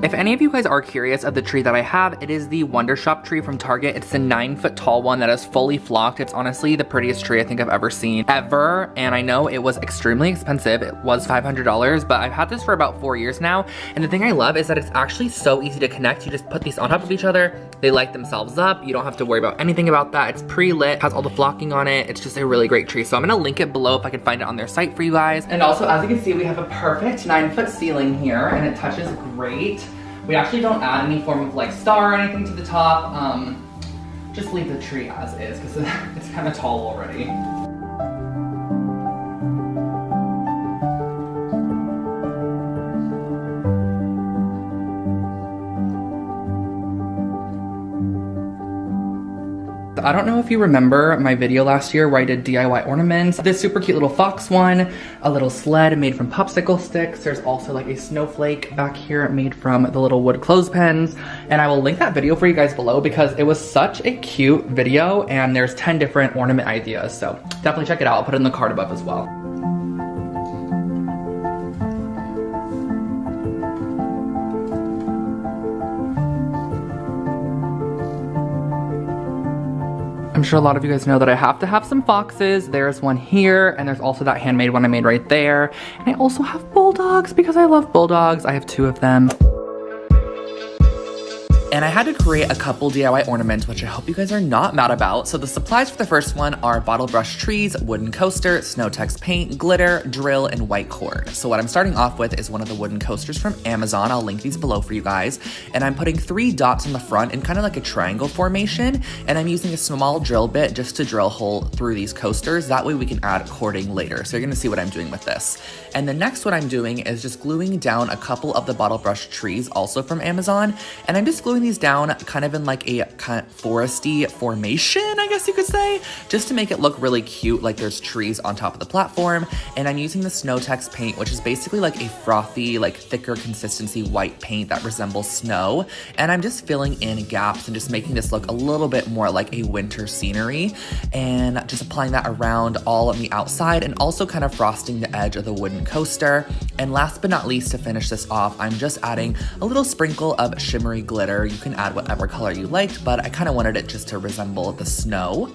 If any of you guys are curious of the tree that I have, it is the Wondershop tree from Target. It's the 9-foot tall one that is fully flocked. It's honestly the prettiest tree I think I've ever seen, ever. And I know it was extremely expensive. It was $500, but I've had this for about 4 years now. And the thing I love is that it's actually so easy to connect. You just put these on top of each other. They light themselves up. You don't have to worry about anything about that. It's pre-lit, has all the flocking on it. It's just a really great tree. So I'm gonna link it below if I can find it on their site for you guys. And also, as you can see, we have a perfect 9-foot ceiling here, and it touches great. We actually don't add any form of like star or anything to the top. Just leave the tree as is because it's kind of tall already. I don't know if you remember my video last year where I did DIY ornaments. This super cute little fox one, a little sled made from popsicle sticks. There's also like a snowflake back here made from the little wood clothespins. And I will link that video for you guys below because it was such a cute video and there's 10 different ornament ideas. So definitely check it out. I'll put it in the card above as well. I'm sure a lot of you guys know that I have to have some foxes. There's one here, and there's also that handmade one I made right there. And I also have bulldogs because I love bulldogs. I have 2 of them. And I had to create a couple DIY ornaments, which I hope you guys are not mad about. So the supplies for the first one are bottle brush trees, wooden coaster, Snow-Tex paint, glitter, drill, and white cord. So what I'm starting off with is one of the wooden coasters from Amazon. I'll link these below for you guys. And I'm putting 3 dots in the front in kind of like a triangle formation. And I'm using a small drill bit just to drill a hole through these coasters. That way we can add cording later. So you're gonna see what I'm doing with this. And the next what I'm doing is just gluing down a couple of the bottle brush trees, also from Amazon. And I'm just gluing these down kind of in like a kind of foresty formation, I guess you could say, just to make it look really cute, like there's trees on top of the platform. And I'm using the Snow-Tex paint, which is basically like a frothy, like thicker consistency white paint that resembles snow. And I'm just filling in gaps and just making this look a little bit more like a winter scenery, and just applying that around all on the outside and also kind of frosting the edge of the wooden coaster. And last but not least, to finish this off, I'm just adding a little sprinkle of shimmery glitter. You can add whatever color you liked, but I kind of wanted it just to resemble the snow.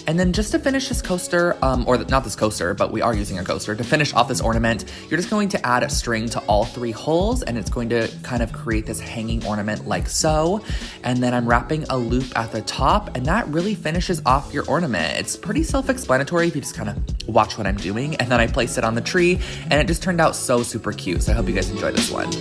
And then just to finish this coaster, not this coaster, but we are using a coaster. To finish off this ornament, you're just going to add a string to all 3 holes, and it's going to kind of create this hanging ornament like so. And then I'm wrapping a loop at the top, and that really finishes off your ornament. It's pretty self-explanatory if you just kind of watch what I'm doing. And then I placed it on the tree, and it just turned out so super cute. So I hope you guys enjoy this one.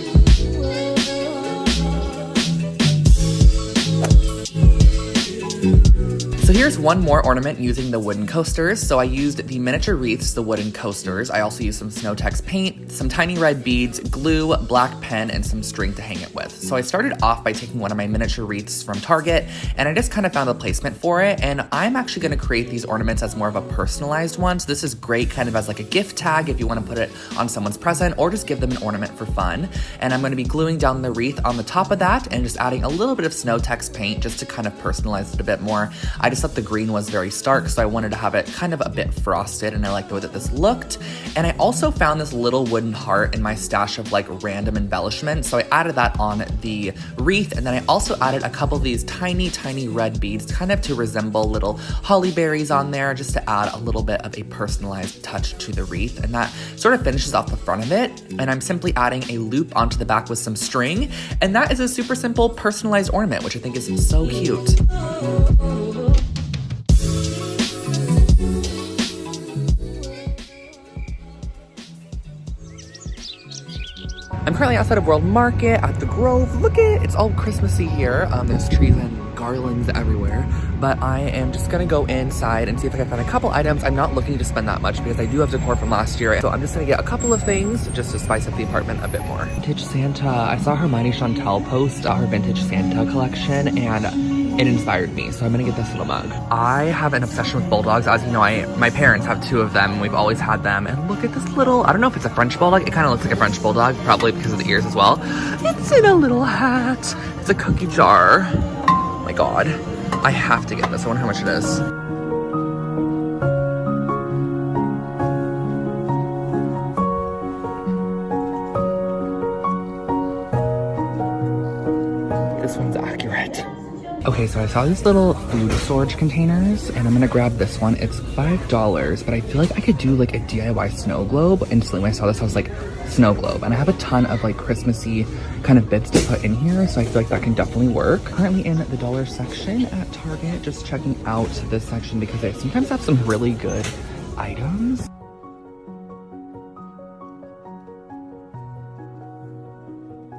So here's one more ornament using the wooden coasters. So I used the miniature wreaths, the wooden coasters. I also used some Snow-Tex paint, some tiny red beads, glue, black pen, and some string to hang it with. So I started off by taking one of my miniature wreaths from Target, and I just kind of found a placement for it. And I'm actually gonna create these ornaments as more of a personalized one. So this is great kind of as like a gift tag if you wanna put it on someone's present or just give them an ornament for fun. And I'm gonna be gluing down the wreath on the top of that and just adding a little bit of Snow-Tex paint just to kind of personalize it a bit more. I just thought the green was very stark, so I wanted to have it kind of a bit frosted, and I like the way that this looked. And I also found this little wooden heart in my stash of like random embellishments, so I added that on the wreath. And then I also added a couple of these tiny red beads kind of to resemble little holly berries on there, just to add a little bit of a personalized touch to the wreath. And that sort of finishes off the front of it. And I'm simply adding a loop onto the back with some string, and that is a super simple personalized ornament, which I think is so cute. I'm currently outside of World Market at the Grove. Look at it, it's all Christmassy here. There's trees and garlands everywhere, but I am just gonna go inside and see if I can find a couple items. I'm not looking to spend that much because I do have decor from last year, so I'm just gonna get a couple of things just to spice up the apartment a bit more. Vintage Santa. I saw Hermione Chantel post her Vintage Santa collection, and it inspired me, so I'm gonna get this little mug. I have an obsession with bulldogs. As you know, my parents have 2 of them, and we've always had them. And look at this little, I don't know if it's a French bulldog. It kind of looks like a French bulldog, probably because of the ears as well. It's in a little hat. It's a cookie jar. Oh my God. I have to get this. I wonder how much it is. Okay, so I saw these little food storage containers and I'm gonna grab this one. It's $5, but I feel like I could do like a DIY snow globe. Instantly when I saw this, I was like, snow globe. And I have a ton of like Christmassy kind of bits to put in here, so I feel like that can definitely work. Currently in the dollar section at Target, just checking out this section because they sometimes have some really good items.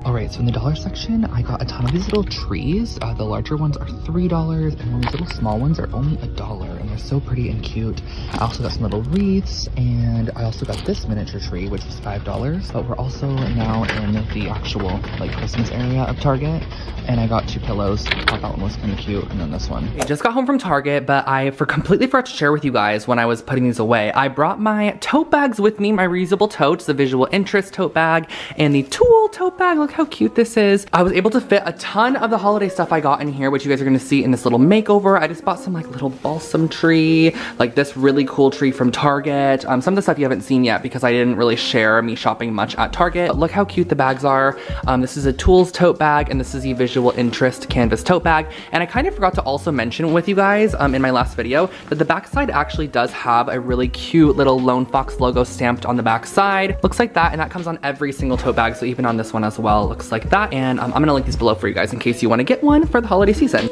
Alright, so in the dollar section, I got a ton of these little trees. The larger ones are $3, and then these little small ones are only $1, and they're so pretty and cute. I also got some little wreaths, and I also got this miniature tree, which was $5. But we're also now in the actual, like, Christmas area of Target, and I got 2 pillows. I thought that one was kind of cute, and then this one. I just got home from Target, but I completely forgot to share with you guys when I was putting these away. I brought my tote bags with me, my reusable totes, the Visual Interest tote bag, and the Tulle tote bag. Look how cute this is. I was able to fit a ton of the holiday stuff I got in here, which you guys are gonna see in this little makeover. I just bought some like little balsam tree, like this really cool tree from Target. Some of the stuff you haven't seen yet because I didn't really share me shopping much at Target. But look how cute the bags are. This is a Tulles tote bag, and this is the Visual Interest canvas tote bag. And I kind of forgot to also mention with you guys in my last video that the backside actually does have a really cute little Lone Fox logo stamped on the backside. Looks like that, and that comes on every single tote bag, so even on this one as well, looks like that. And I'm gonna link these below for you guys in case you wanna get one for the holiday season.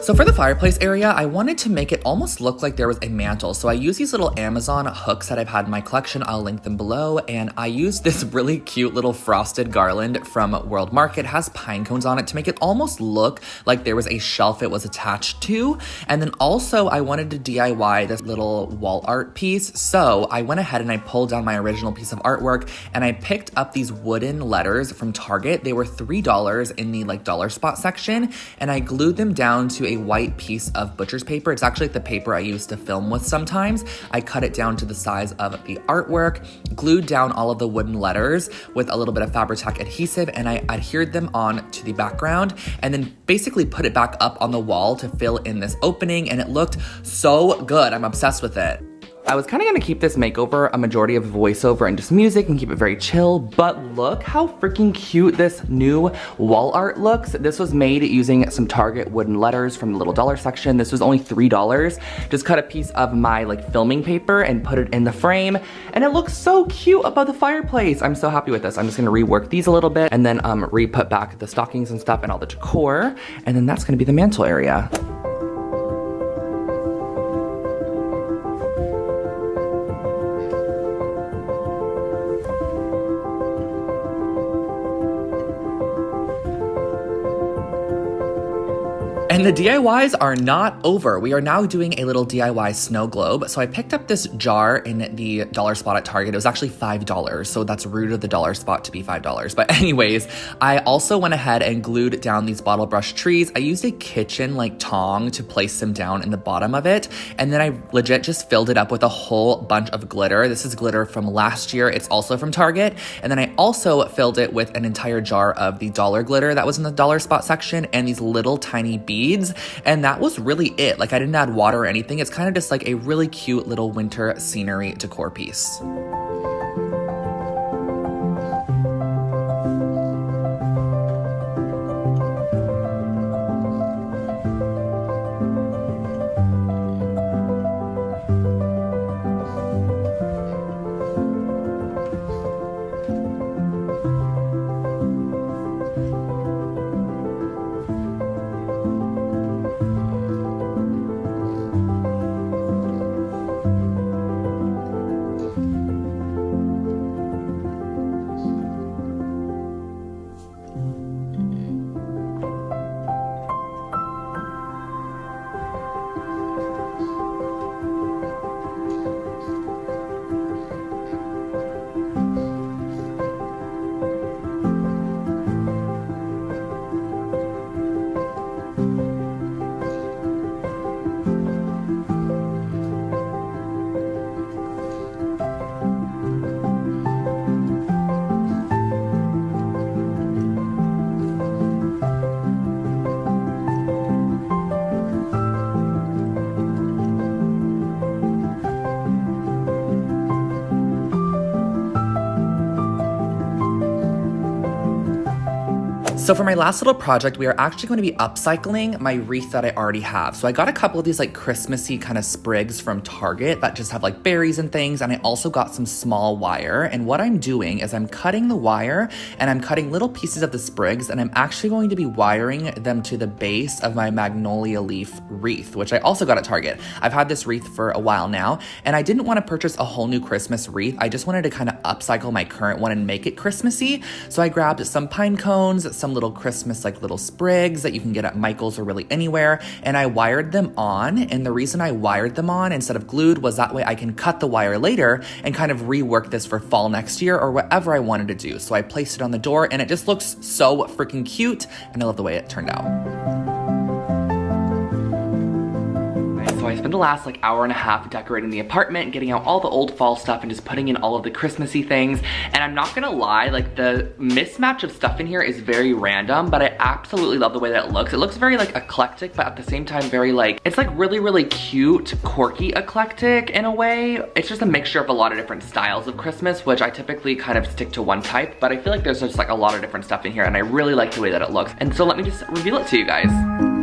So for the fireplace area, I wanted to make it almost look like there was a mantle. So I used these little Amazon hooks that I've had in my collection. I'll link them below. And I used this really cute little frosted garland from World Market. It has pine cones on it to make it almost look like there was a shelf it was attached to. And then also I wanted to DIY this little wall art piece. So I went ahead and I pulled down my original piece of artwork and I picked up these wooden letters from Target. They were $3 in the like dollar spot section. And I glued them down to a white piece of butcher's paper. It's actually the paper I use to film with sometimes. I cut it down to the size of the artwork, glued down all of the wooden letters with a little bit of Fabri-Tac adhesive, and I adhered them on to the background and then basically put it back up on the wall to fill in this opening, and it looked so good. I'm obsessed with it. I was kind of gonna keep this makeover a majority of voiceover and just music and keep it very chill, but look how freaking cute this new wall art looks. This was made using some Target wooden letters from the little dollar section. This was only $3. Just cut a piece of my like filming paper and put it in the frame, and it looks so cute above the fireplace. I'm so happy with this. I'm just gonna rework these a little bit and then re-put back the stockings and stuff and all the decor, and then that's gonna be the mantle area. And the DIYs are not over. We are now doing a little DIY snow globe. So I picked up this jar in the dollar spot at Target. It was actually $5, so that's rude of the dollar spot to be $5. But anyways, I also went ahead and glued down these bottle brush trees. I used a kitchen like tong to place them down in the bottom of it. And then I legit just filled it up with a whole bunch of glitter. This is glitter from last year. It's also from Target. And then I also filled it with an entire jar of the dollar glitter that was in the dollar spot section and these little tiny beads. And that was really it. Like I didn't add water or anything. It's kind of just like a really cute little winter scenery decor piece. So for my last little project, we are actually going to be upcycling my wreath that I already have. So I got a couple of these like Christmassy kind of sprigs from Target that just have like berries and things. And I also got some small wire. And what I'm doing is I'm cutting the wire and I'm cutting little pieces of the sprigs, and I'm actually going to be wiring them to the base of my magnolia leaf wreath, which I also got at Target. I've had this wreath for a while now, and I didn't want to purchase a whole new Christmas wreath. I just wanted to kind of upcycle my current one and make it Christmassy. So I grabbed some pine cones, some little Christmas like little sprigs that you can get at Michael's or really anywhere, and I wired them on. And the reason I wired them on instead of glued was that way I can cut the wire later and kind of rework this for fall next year or whatever I wanted to do. So I placed it on the door and it just looks so freaking cute, and I love the way it turned out. So I spent the last like hour and a half decorating the apartment, getting out all the old fall stuff and just putting in all of the Christmassy things. And I'm not gonna lie, like the mismatch of stuff in here is very random, but I absolutely love the way that it looks. It looks very like eclectic, but at the same time very like, it's like really, really cute, quirky eclectic in a way. It's just a mixture of a lot of different styles of Christmas, which I typically kind of stick to one type, but I feel like there's just like a lot of different stuff in here and I really like the way that it looks. And so let me just reveal it to you guys.